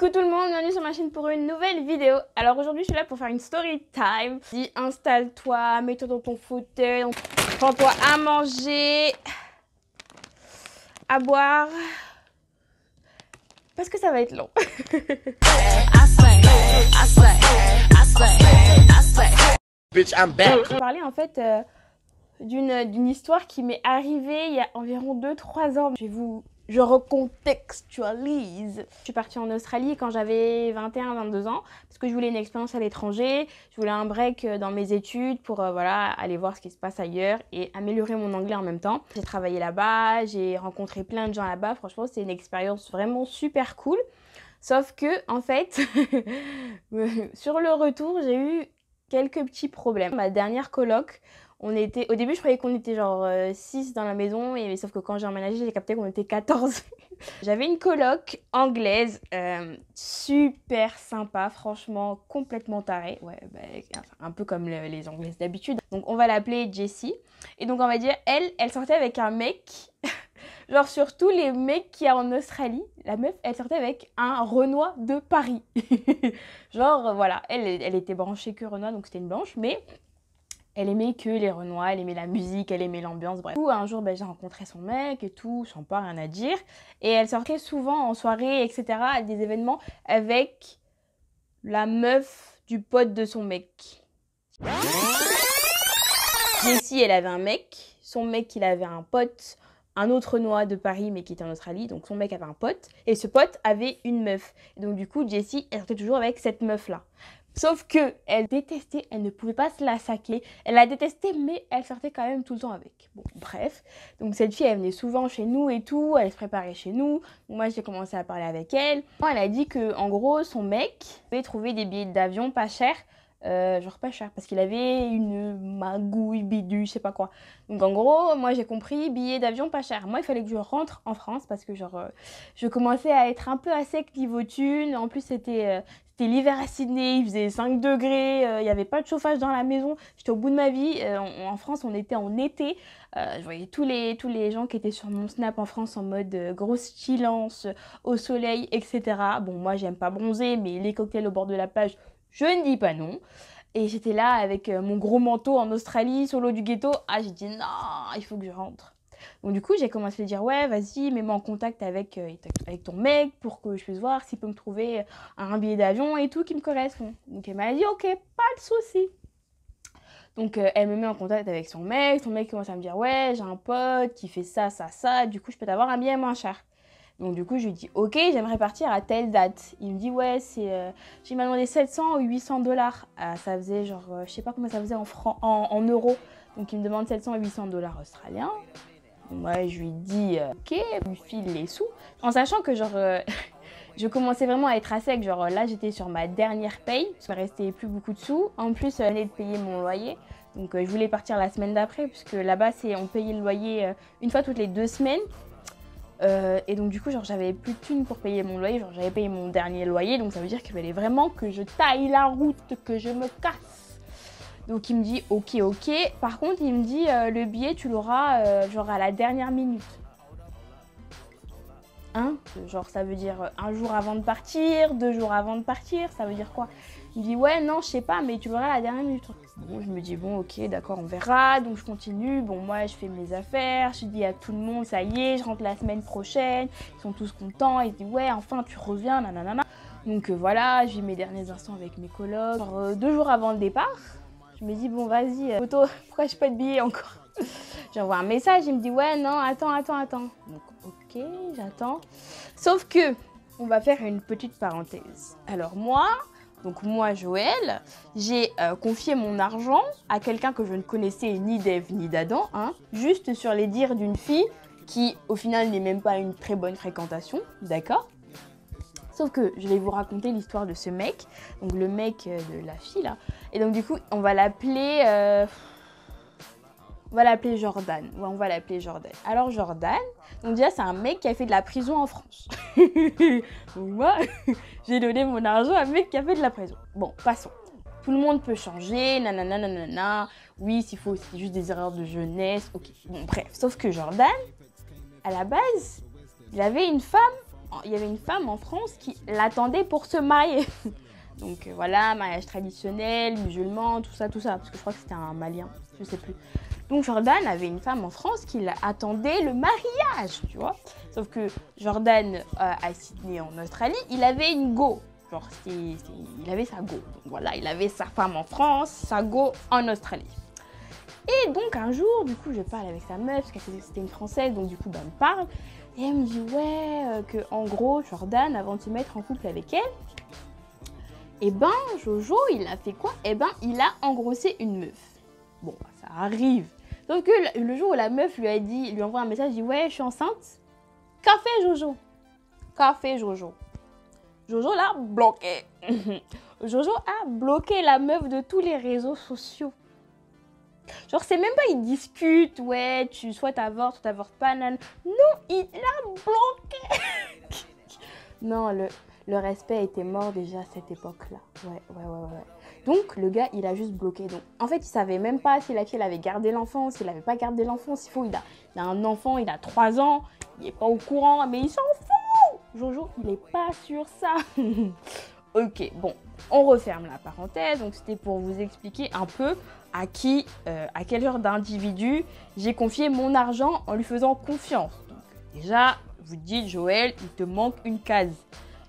Coucou tout le monde, bienvenue sur ma chaîne pour une nouvelle vidéo. Alors aujourd'hui je suis là pour faire une story time. Dis installe-toi, mets-toi dans ton fauteuil, prends-toi à manger, à boire, parce que ça va être long. Bitch, I'm back. Je vais parler en fait d'une histoire qui m'est arrivée il y a environ 2-3 ans. Je recontextualise. Je suis partie en Australie quand j'avais 21-22 ans parce que je voulais une expérience à l'étranger. Je voulais un break dans mes études pour voilà, aller voir ce qui se passe ailleurs et améliorer mon anglais en même temps. J'ai travaillé là-bas, j'ai rencontré plein de gens là-bas. Franchement, c'était une expérience vraiment super cool. Sauf que, en fait, sur le retour, j'ai eu quelques petits problèmes. Ma dernière coloc, au début je croyais qu'on était genre 6 dans la maison, mais sauf que quand j'ai emménagé, j'ai capté qu'on était 14. J'avais une coloc anglaise, super sympa, franchement complètement tarée. Ouais, bah, un peu comme les anglaises d'habitude. Donc on va l'appeler Jessie. Et donc on va dire, elle sortait avec un mec, genre sur tous les mecs qu'il y a en Australie, la meuf, elle sortait avec un Renoir de Paris. Genre voilà, elle était branchée que Renoir, donc c'était une blanche, mais elle aimait que les Renois, elle aimait la musique, elle aimait l'ambiance, bref. Un jour, j'ai rencontré son mec et tout, sympa, rien à dire. Et elle sortait souvent en soirée, etc., à des événements avec la meuf du pote de son mec. Jessie, elle avait un mec, son mec, il avait un pote, un autre Renoir de Paris, mais qui était en Australie, donc son mec avait un pote, et ce pote avait une meuf. Et donc du coup, Jessie, elle sortait toujours avec cette meuf-là. Sauf que elle détestait, elle ne pouvait pas se la saquer. Elle la détestait, mais elle sortait quand même tout le temps avec. Bon, bref. Donc cette fille, elle venait souvent chez nous et tout. Elle se préparait chez nous. Donc, moi, j'ai commencé à parler avec elle. Elle a dit que, en gros, son mec avait trouvé des billets d'avion pas chers. Genre pas cher, parce qu'il avait une magouille, bidule, je sais pas quoi. Donc en gros, moi j'ai compris, billet d'avion pas cher. Moi il fallait que je rentre en France parce que genre je commençais à être un peu à sec niveau thune. En plus c'était l'hiver à Sydney, il faisait 5 degrés, il n'y avait pas de chauffage dans la maison. J'étais au bout de ma vie. En France on était en été. Je voyais tous les gens qui étaient sur mon snap en France en mode grosse chillance, au soleil, etc. Bon moi j'aime pas bronzer, mais les cocktails au bord de la plage, je ne dis pas non. Et j'étais là avec mon gros manteau en Australie, solo du ghetto. Ah, j'ai dit non, il faut que je rentre. Donc du coup, j'ai commencé à dire ouais, vas-y, mets-moi en contact avec ton mec pour que je puisse voir s'il peut me trouver un billet d'avion et tout qui me correspond. Donc elle m'a dit ok, pas de souci. Donc elle me met en contact avec son mec commence à me dire ouais, j'ai un pote qui fait ça, ça, ça, du coup je peux t'avoir un billet moins cher. Donc du coup je lui dis ok, j'aimerais partir à telle date. Il me dit ouais, j'ai demandé 700 ou 800 dollars. Ça faisait genre, je sais pas comment ça faisait en euros. Donc il me demande 700 ou 800 dollars australiens. Moi je lui dis ok, je lui file les sous. En sachant que genre, je commençais vraiment à être à sec. Genre là j'étais sur ma dernière paye, il me restait plus beaucoup de sous. En plus je venais de payer mon loyer. Donc je voulais partir la semaine d'après puisque là-bas on payait le loyer une fois toutes les 2 semaines. Et donc du coup genre j'avais plus de thunes pour payer mon loyer, genre j'avais payé mon dernier loyer, donc ça veut dire qu'il fallait vraiment que je taille la route, que je me casse. Donc il me dit ok, par contre il me dit le billet tu l'auras genre à la dernière minute. Hein? Genre ça veut dire un jour avant de partir, 2 jours avant de partir, ça veut dire quoi? Il me dit ouais non je sais pas mais tu l'auras à la dernière minute. Bon je me dis bon ok d'accord on verra, donc je continue, bon moi je fais mes affaires, je dis à tout le monde ça y est je rentre la semaine prochaine, ils sont tous contents, ils disent ouais enfin tu reviens nanana. Donc voilà, je vis mes derniers instants avec mes colocs. Genre, 2 jours avant le départ, je me dis bon vas-y photo, pourquoi j'ai pas de billet encore? J'envoie un message, il me dit ouais non attends. Donc ok j'attends. Sauf que on va faire une petite parenthèse. Alors moi Joël, j'ai confié mon argent à quelqu'un que je ne connaissais ni d'Ève ni d'Adam, hein, juste sur les dires d'une fille qui au final n'est même pas une très bonne fréquentation, d'accord? Sauf que je vais vous raconter l'histoire de ce mec, donc le mec de la fille là. Et donc du coup on va l'appeler Jordan. Ouais, on va l'appeler Jordan. Alors Jordan, donc déjà c'est un mec qui a fait de la prison en France. Donc moi, j'ai donné mon argent à un mec qui a fait de la prison. Bon, passons. Tout le monde peut changer, nanana. Oui, s'il faut, c'est juste des erreurs de jeunesse. Ok, bon bref. Sauf que Jordan, à la base, il avait une femme il y avait une femme en France qui l'attendait pour se marier. Donc voilà, mariage traditionnel, musulman, tout ça, parce que je crois que c'était un Malien, je sais plus. Donc Jordan avait une femme en France qui attendait le mariage, tu vois. Sauf que Jordan, à Sydney en Australie, il avait une go. Genre, il avait sa go. Donc voilà, il avait sa femme en France, sa go en Australie. Et donc un jour, du coup, je parle avec sa meuf, parce que c'était une Française, donc du coup, elle me parle. Et elle me dit, ouais, que en gros, Jordan, avant de se mettre en couple avec elle, et ben, Jojo, il a fait quoi? Et ben, il a engrossé une meuf. Bon, ça arrive. Donc le jour où la meuf lui envoie un message, dit, ouais, je suis enceinte. Qu'a fait Jojo? Qu'a fait Jojo? Jojo l'a bloqué. Jojo a bloqué la meuf de tous les réseaux sociaux. Genre, c'est même pas, ils discutent, ouais, soit t'avortes pas, nan. Non, il l'a bloqué. Non, le respect était mort déjà à cette époque-là. Ouais. Donc, le gars, il a juste bloqué. Donc, en fait, il savait même pas si la fille, elle avait gardé l'enfant, s'il avait pas gardé l'enfant. S'il faut, il a un enfant, il a 3 ans, il est pas au courant, mais il s'en fout. Jojo, il est pas sur ça. Ok, bon, on referme la parenthèse. Donc, c'était pour vous expliquer un peu à quel genre d'individu j'ai confié mon argent en lui faisant confiance. Donc, déjà, vous dites, Joël, il te manque une case.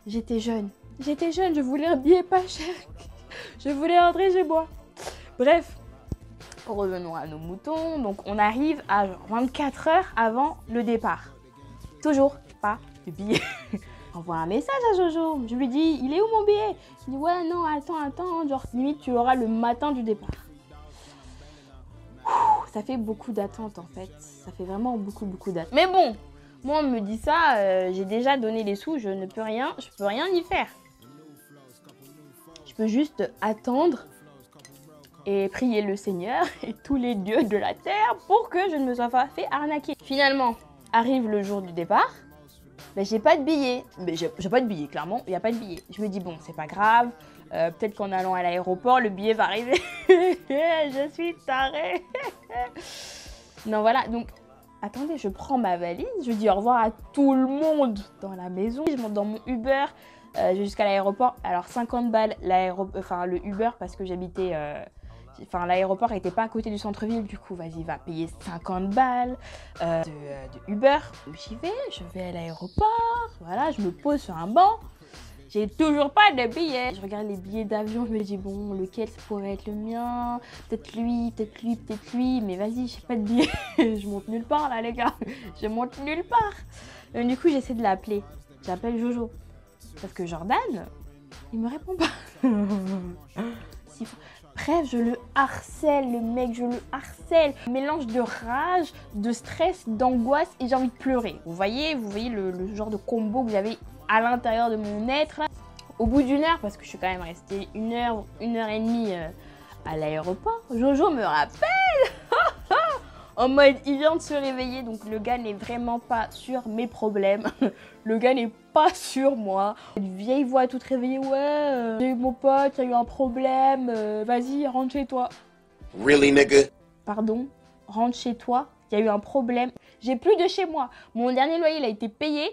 J'étais jeune, je voulais un billet pas cher. Je voulais rentrer chez moi. Bref, revenons à nos moutons. Donc, on arrive à 24 heures avant le départ. Toujours pas de billet. Envoie un message à Jojo. Je lui dis, il est où mon billet? Il dit, ouais, non, attends. Genre, limite, tu l'auras le matin du départ. Ça fait beaucoup d'attentes, en fait. Ça fait vraiment beaucoup d'attentes. Mais bon, moi, on me dit ça, j'ai déjà donné les sous, je peux rien y faire. Je peux juste attendre et prier le Seigneur et tous les dieux de la terre pour que je ne me sois pas fait arnaquer. Finalement, arrive le jour du départ. Mais j'ai pas de billet. Mais j'ai pas de billet, clairement, il n'y a pas de billet. Je me dis, bon, c'est pas grave. Peut-être qu'en allant à l'aéroport, le billet va arriver. Je suis tarée. Non, voilà, donc, attendez, je prends ma valise. Je dis au revoir à tout le monde dans la maison. Je monte dans mon Uber jusqu'à l'aéroport. Alors, 50 balles, le Uber, parce que j'habitais... l'aéroport n'était pas à côté du centre-ville, du coup, vas-y, va payer 50 balles de Uber. Je vais à l'aéroport, voilà, je me pose sur un banc. J'ai toujours pas de billets. Je regarde les billets d'avion, je me dis, bon, lequel ça pourrait être le mien? Peut-être lui, mais vas-y, j'ai pas de billets. Je monte nulle part, là, les gars. Je monte nulle part. Du coup, j'essaie de l'appeler. J'appelle Jojo. Parce que Jordan, il me répond pas. Bref, je le harcèle, le mec, je le harcèle. Mélange de rage, de stress, d'angoisse et j'ai envie de pleurer. Vous voyez le genre de combo que j'avais à l'intérieur de mon être. Là. Au bout d'une heure, parce que je suis quand même restée une heure et demie à l'aéroport, Jojo me rappelle. En mode, il vient de se réveiller, donc le gars n'est vraiment pas sur mes problèmes. Le gars n'est pas sur moi. Une vieille voix toute réveillée, ouais, j'ai eu mon pote, il y a eu un problème, vas-y, rentre chez toi. Really, nigga? Pardon, rentre chez toi, il y a eu un problème. J'ai plus de chez moi. Mon dernier loyer, il a été payé.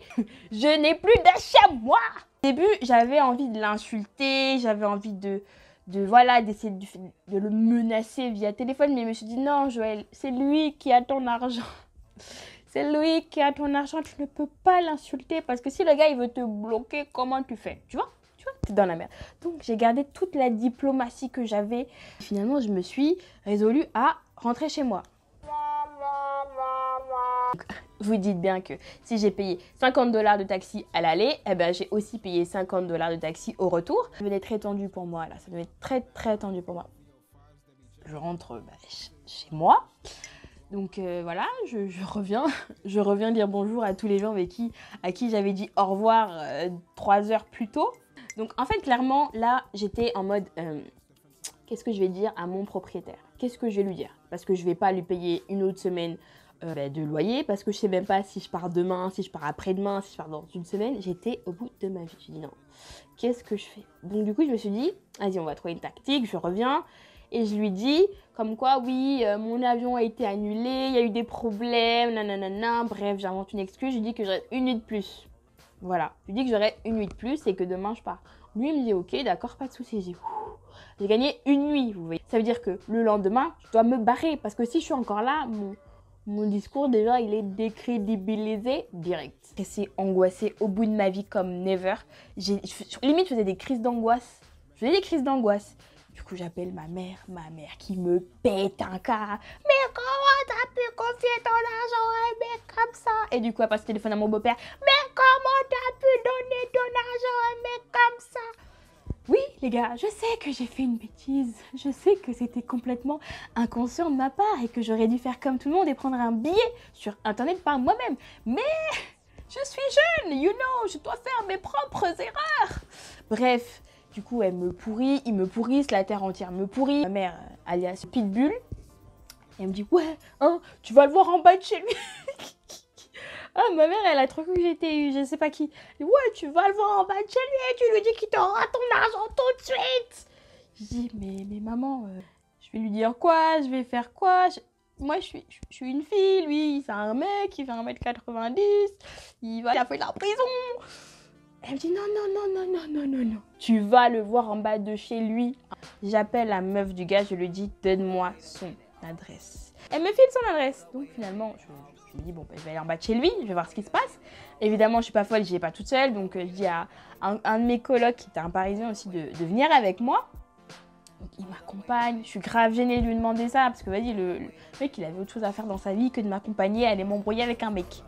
Je n'ai plus de chez moi. Au début, j'avais envie de l'insulter, j'avais envie d'essayer de le menacer via téléphone, mais je me suis dit non Joël, c'est lui qui a ton argent. C'est lui qui a ton argent, tu ne peux pas l'insulter parce que si le gars il veut te bloquer, comment tu fais? Tu vois, t'es dans la merde. Donc j'ai gardé toute la diplomatie que j'avais. Finalement, je me suis résolue à rentrer chez moi. Vous dites bien que si j'ai payé 50 $ de taxi à l'aller, eh ben, j'ai aussi payé 50 $ de taxi au retour. Ça devait être très tendu pour moi, là. Ça devait être très tendu pour moi. Je rentre chez moi. Donc voilà, je reviens dire bonjour à tous les gens à qui j'avais dit au revoir 3 heures plus tôt. Donc en fait, clairement, là, j'étais en mode... qu'est-ce que je vais dire à mon propriétaire? Qu'est-ce que je vais lui dire? Parce que je ne vais pas lui payer une autre semaine de loyer, parce que je sais même pas si je pars demain, si je pars après-demain, si je pars dans une semaine. J'étais au bout de ma vie. Je me suis dit non, qu'est-ce que je fais? Donc du coup, je me suis dit, vas-y, on va trouver une tactique. Je reviens et je lui dis comme quoi, oui, mon avion a été annulé, il y a eu des problèmes, nanana. Bref, j'invente une excuse. Je dis que je reste une nuit de plus. Voilà, je lui dis que j'aurai une nuit de plus et que demain je pars. Lui, il me dit ok, d'accord, pas de souci. J'ai gagné une nuit, vous voyez. Ça veut dire que le lendemain, je dois me barrer parce que si je suis encore là, mon discours déjà, il est décrédibilisé direct. Je suis angoissée au bout de ma vie comme never. Limite, je faisais des crises d'angoisse. Du coup, j'appelle ma mère qui me pète un câble. Mais comment t'as pu confier ton argent à un mec comme ça? Et du coup, elle passe le téléphone à mon beau-père. Mais comment t'as pu donner ton argent à un mec comme ça? Oui, les gars, je sais que j'ai fait une bêtise. Je sais que c'était complètement inconscient de ma part et que j'aurais dû faire comme tout le monde et prendre un billet sur Internet par moi-même. Mais je suis jeune, you know, je dois faire mes propres erreurs. Bref, du coup, elle me pourrit, ils me pourrissent, la terre entière me pourrit. Ma mère, alias Pitbull, elle me dit « Ouais, hein, tu vas le voir en bas de chez lui ». Ah, ma mère, elle a trop cru que j'étais je sais pas qui. Ouais, tu vas le voir en bas de chez lui et tu lui dis qu'il te rend ton argent tout de suite. Je dis, mais maman, je vais lui dire quoi? Je vais faire quoi? Moi, je suis une fille, lui, c'est un mec, il fait 1m90, il a fait de la prison. Elle me dit, non. Tu vas le voir en bas de chez lui. J'appelle la meuf du gars, je lui dis, donne-moi son adresse. Elle me file son adresse. Donc finalement, je me dis, bon, je vais aller en bas de chez lui, je vais voir ce qui se passe. Évidemment, je suis pas folle, j'y vais pas toute seule. Donc, je dis à un de mes colocs, qui était un Parisien aussi, de venir avec moi. Donc, il m'accompagne. Je suis grave gênée de lui demander ça. Parce que, vas-y, le mec, il avait autre chose à faire dans sa vie que de m'accompagner, aller m'embrouiller avec un mec.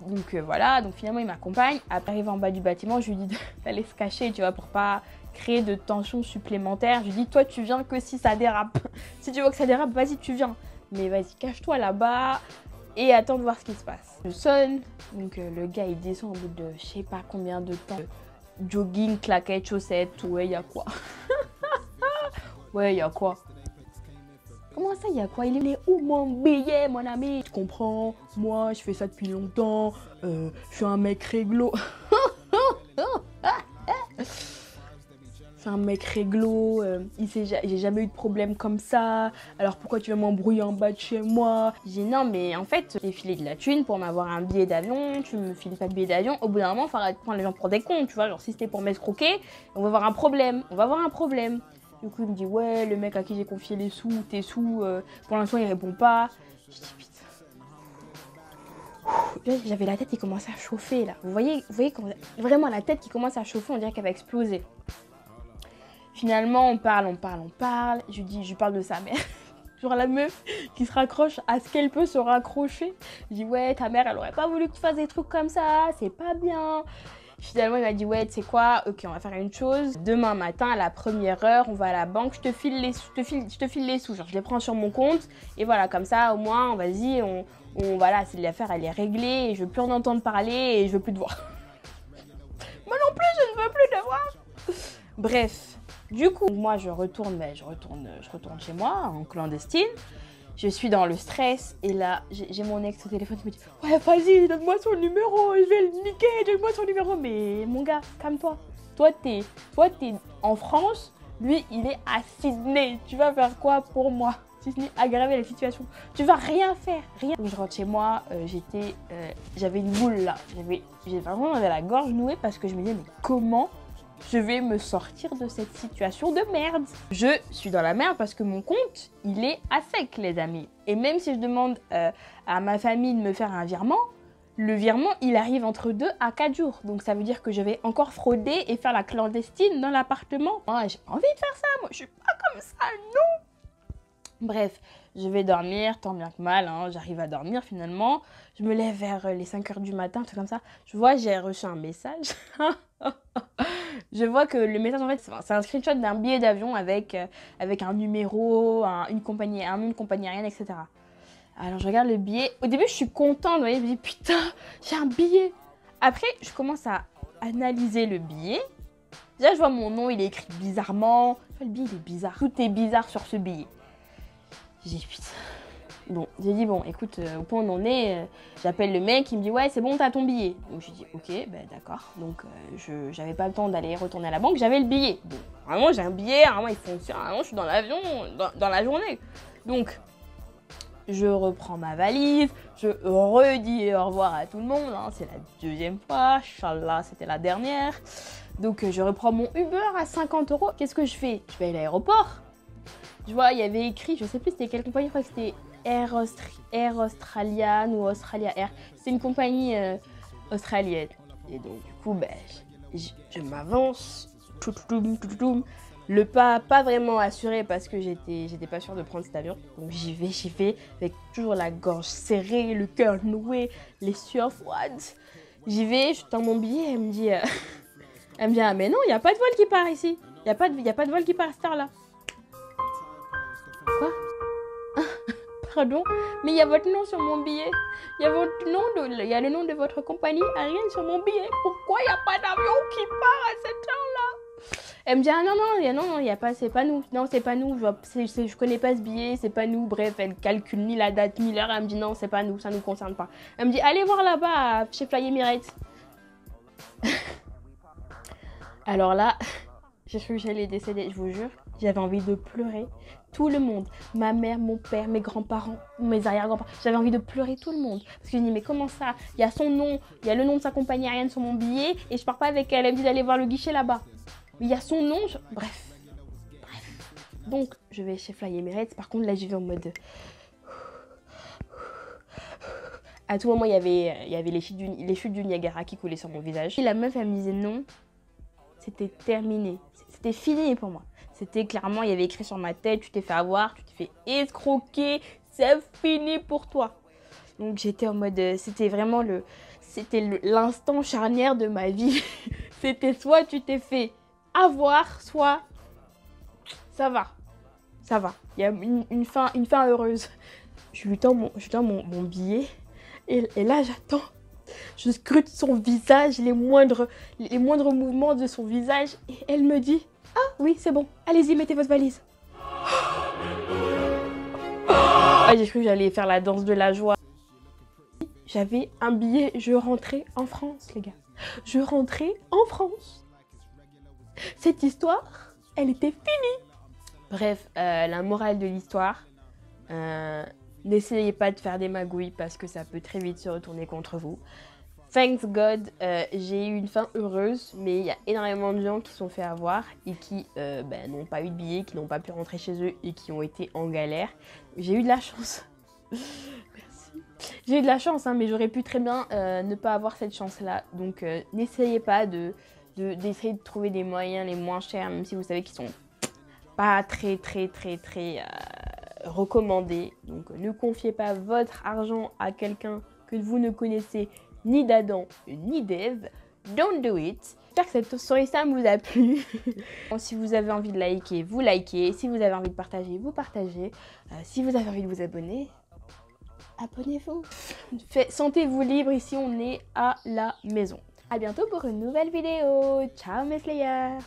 Donc, voilà. Donc, finalement, il m'accompagne. Après, arrivé en bas du bâtiment, je lui dis d'aller se cacher, tu vois, pour pas créer de tensions supplémentaires. Je lui dis, toi, tu viens que si ça dérape. Si tu vois que ça dérape, vas-y, tu viens. Mais vas-y, cache-toi là-bas. Et attends de voir ce qui se passe. Je sonne, donc le gars il descend au bout de je sais pas combien de temps. Jogging, claquettes, chaussettes, ouais y'a quoi? Ouais y'a quoi? Comment ça y'a quoi? Il est où mon billet mon ami? Tu comprends? Moi je fais ça depuis longtemps, je suis un mec réglo. C'est un mec réglo, j'ai jamais eu de problème comme ça, alors pourquoi tu vas m'embrouiller en bas de chez moi? J'ai dit non mais en fait, j'ai filé de la thune pour m'avoir un billet d'avion, tu me files pas de billet d'avion, au bout d'un moment, il faut arrêter de prendre les gens pour des cons, tu vois, genre si c'était pour m'escroquer, on va avoir un problème. Du coup il me dit ouais, le mec à qui j'ai confié les sous, tes sous, pour l'instant il répond pas. Je dis putain. J'avais la tête qui commençait à chauffer là, vous voyez vraiment la tête qui commence à chauffer, on dirait qu'elle va exploser. Finalement, on parle. Je lui parle de sa mère. Genre la meuf qui se raccroche à ce qu'elle peut se raccrocher. Je dis ouais, ta mère, elle aurait pas voulu que tu fasses des trucs comme ça, c'est pas bien. Finalement, il m'a dit ouais, tu sais quoi, ok, on va faire une chose. Demain matin, à la première heure, on va à la banque, je te file les sous. Genre, je les prends sur mon compte. Et voilà, comme ça, au moins, vas-y, voilà, c'est l'affaire, elle est réglée. Et je veux plus en entendre parler et je veux plus te voir. Moi non plus, je ne veux plus te voir. Bref. Du coup, moi, je retourne chez moi, en clandestine. Je suis dans le stress. Et là, j'ai mon ex au téléphone qui me dit « Ouais, vas-y, donne-moi son numéro, je vais le niquer, donne-moi son numéro. » Mais mon gars, calme-toi. Toi, t'es en France. Lui, il est à Sydney. Tu vas faire quoi pour moi? Si ce n'est aggraver la situation. Tu vas rien faire, rien. Donc, je rentre chez moi, j'avais une boule là. J'ai vraiment la gorge nouée parce que je me disais « Mais comment je vais me sortir de cette situation de merde? » Je suis dans la merde parce que mon compte, il est à sec, les amis. Et même si je demande à ma famille de me faire un virement, le virement, il arrive entre 2 à 4 jours. Donc ça veut dire que je vais encore frauder et faire la clandestine dans l'appartement. Moi, j'ai pas envie de faire ça, moi, je suis pas comme ça, non. Bref, je vais dormir, tant bien que mal, hein, j'arrive à dormir finalement. Je me lève vers les 5h du matin, tout comme ça. Je vois, j'ai reçu un message. Je vois que le message, en fait, c'est un screenshot d'un billet d'avion avec un numéro, une compagnie aérienne, etc. Alors, je regarde le billet. Au début, je suis contente, vous voyez, je me dis, putain, j'ai un billet. Après, je commence à analyser le billet. Déjà, je vois mon nom, il est écrit bizarrement. Le billet, il est bizarre. Tout est bizarre sur ce billet. J'ai dit, putain. Bon, j'ai dit, bon, écoute, au point où on en est, j'appelle le mec, il me dit, ouais, c'est bon, t'as ton billet. Donc, j'ai dit, ok, ben d'accord. Donc, j'avais pas le temps d'aller retourner à la banque, j'avais le billet. Bon, vraiment, j'ai un billet, vraiment, il fonctionne, vraiment, je suis dans l'avion, dans la journée. Donc, je reprends ma valise, je redis au revoir à tout le monde, hein, c'est la deuxième fois, Inch'Allah, c'était la dernière. Donc je reprends mon Uber à 50 €. Qu'est-ce que je fais? Je vais à l'aéroport. Tu vois, il y avait écrit, je sais plus c'était quelle compagnie, je crois que c'était Air Australian ou Australia Air. C'est une compagnie australienne. Et donc du coup, ben, je m'avance, le pas vraiment assuré parce que j'étais pas sûre de prendre cet avion. Donc j'y vais avec toujours la gorge serrée, le cœur noué, les sueurs froides. J'y vais, je tends mon billet, elle me dit ah mais non, il n'y a pas de vol qui part ici. Il n'y a pas de vol qui part à cette heure-là. Quoi? Pardon? Mais il y a votre nom sur mon billet. Il y a le nom de votre compagnie aérienne sur mon billet. Pourquoi il n'y a pas d'avion qui part à cette heure-là? Elle me dit ah non, il y a pas, c'est pas nous. Non, c'est pas nous. Je connais pas ce billet, c'est pas nous. Bref, elle calcule ni la date ni l'heure. Elle me dit non, c'est pas nous, ça nous concerne pas. Elle me dit allez voir là-bas chez Fly Emirates. Alors là, j'ai cru que j'allais décéder, je vous jure. J'avais envie de pleurer. Tout le monde, ma mère, mon père, mes grands-parents, mes arrière-grands-parents, j'avais envie de pleurer tout le monde. Parce que je me dis mais comment ça? Il y a son nom, il y a le nom de sa compagnie aérienne sur mon billet et je pars pas avec elle. Elle me dit d'aller voir le guichet là-bas. Mais il y a son nom, bref. Donc je vais chez Fly Emirates. Par contre là j'y vais en mode... À tout moment il y avait les chutes du Niagara qui coulaient sur mon visage. Et la meuf elle me disait non, c'était terminé. C'était fini pour moi. C'était clairement, il y avait écrit sur ma tête, tu t'es fait avoir, tu t'es fait escroquer, c'est fini pour toi. Donc j'étais en mode, c'était vraiment l'instant charnière de ma vie. C'était soit tu t'es fait avoir, soit ça va. Il y a une fin heureuse. Je lui tends mon billet et là j'attends. Je scrute son visage, les moindres mouvements de son visage et elle me dit « Ah oui, c'est bon, allez-y, mettez votre valise. » Ah, j'ai cru que j'allais faire la danse de la joie. J'avais un billet, je rentrais en France, les gars. Je rentrais en France. Cette histoire, elle était finie. Bref, la morale de l'histoire, n'essayez pas de faire des magouilles parce que ça peut très vite se retourner contre vous. Thanks God, j'ai eu une fin heureuse, mais il y a énormément de gens qui se sont fait avoir et qui n'ont pas eu de billets, qui n'ont pas pu rentrer chez eux et qui ont été en galère. J'ai eu de la chance. Merci. J'ai eu de la chance, hein, mais j'aurais pu très bien ne pas avoir cette chance-là. Donc n'essayez pas d'essayer de trouver des moyens les moins chers, même si vous savez qu'ils sont pas très recommandés. Donc ne confiez pas votre argent à quelqu'un que vous ne connaissez ni d'Adam ni d'Ève. Don't do it. J'espère que cette story Sam vous a plu. Si vous avez envie de liker, vous likez. Si vous avez envie de partager, vous partagez. Si vous avez envie de vous abonner, abonnez-vous. Sentez-vous libre, ici on est à la maison. À bientôt pour une nouvelle vidéo. Ciao mes slayers.